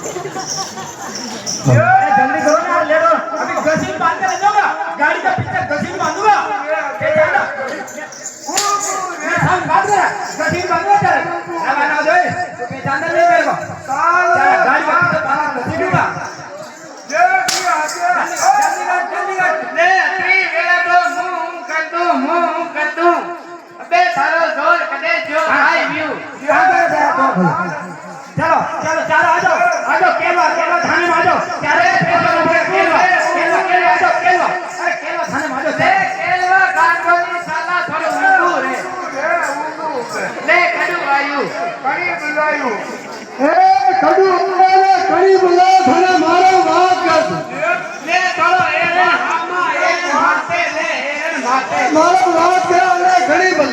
जल्दी करो ना यार, लेट हो। अभी घसीट बांध के ले जाऊंगा, गाड़ी का पीछे घसीट बांधूंगा। हम बात कर, घसीट बांधूंगा तेरे। ना जो है, तू पहचानता नहीं मेरे को। गाड़ी का पीछे बांध घसीटूंगा। जल्दी कर। ले अत्री वेला तो मुंह कर दूं। अबे थारो जोर कदे जो आई व्यू। चलो चारों आ जाओ केलवा थाने में आ जाओ। अरे केलवा थाने में आ जाओ। केलवा गांडोली साला थोड़ो ऊंधू रे। ले कड़ू आयु कड़ी बुलायु ए कड़ू कड़ी बुला थाने मारो बात कर। ले थोड़ो एरे हामा एरे मारते ले एरे मारते मारो बात कर ले कड़ी बुला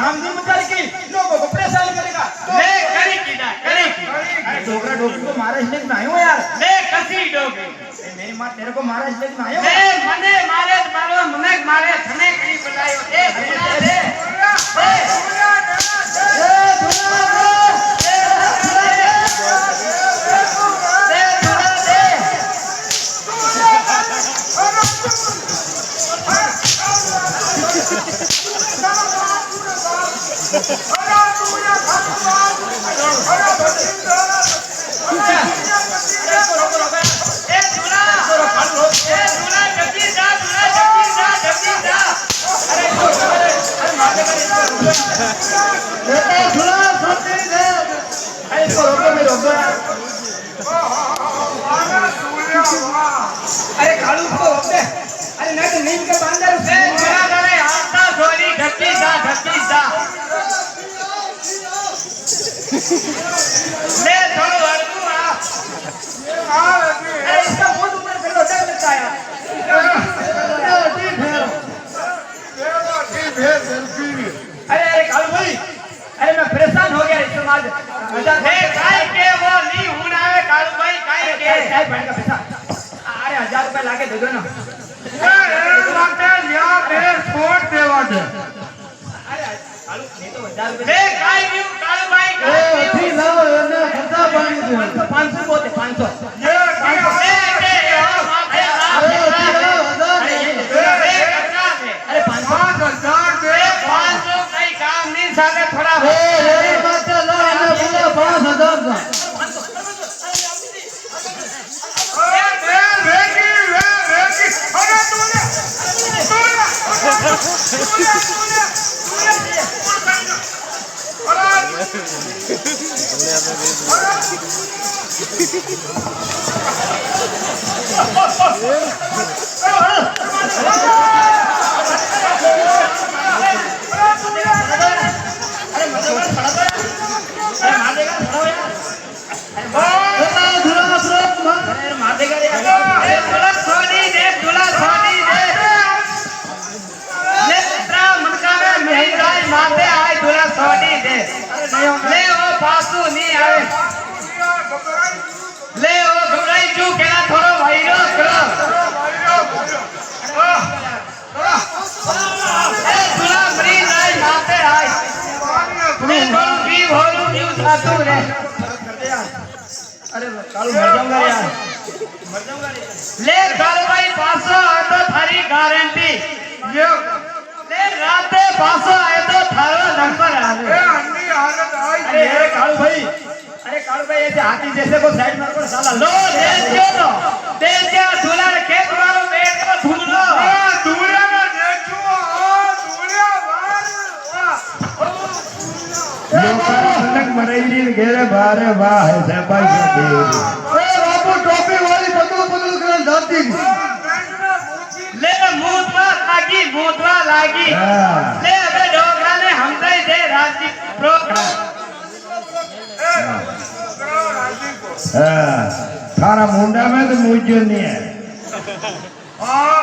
लोगों को परेशान करेगा। ले करी कीड़ा करी अरे डोगरा डोगरी को मारा इसलिए मैं आया हूँ यार। ले कसी डोगे मेरी माँ तेरे को मारा इसलिए मैं आया हूँ। ले मने मारे मारो मने मारे थने करी बुलायो ए अरे कालू को रोक दे। अरे नहीं तो नीम के बांधर से चला करे हाथा थोड़ी ढक्की दा ले थोड़ो हड़कू आ अरे इसका बहुत ऊपर से डर लगता है यार। अरे कालू भाई, अरे मैं परेशान हो गया इस समाज। ले काई के वो नहीं होना है कालू भाई काई के चाय पानी का पैसा अरे 1000 रुपए लाके दे दो ना। अरे कालू नहीं तो 1000 रुपए ले काई व्यू कालू भाई ए ठीक लाओ ना खर्चा पानी दे 500 बहुत है 500। ले के माथे अरे 500 दे 500 कई काम नहीं साले थोड़ा ए रे माता ला ना पूरा 5000 का ले वो पासू नहीं आवे ले वो घबराई चू केला थोड़ो भाईरो करो ए तुला मरीज आई माते आई मैं थोड़ो भी भोलू न्यू सातू रे अरे कालू मर जाऊंगा यार, मर जाऊंगा रे। ले कालू भाई 500 है तो थारी गारंटी यो ले राते 500 है तो थारो नंबर आवे अरे कालू भाई, ऐसे हाथी जैसे को साइड मार कर साला लो दे दे दूल्हा खेत मारो पेट को धुल लो दूल्हा ना देखो दूल्हा लोकारा हनक मरेली घेरे बारे वाह है सबाई के दे ए बाबू टोपी वाली बदल कर जाती ले मूतवा लागी ले अबे डोगरा ने हमसे दे राजी प्रोग्राम थारा मुंडा में तो मुझे नहीं है આ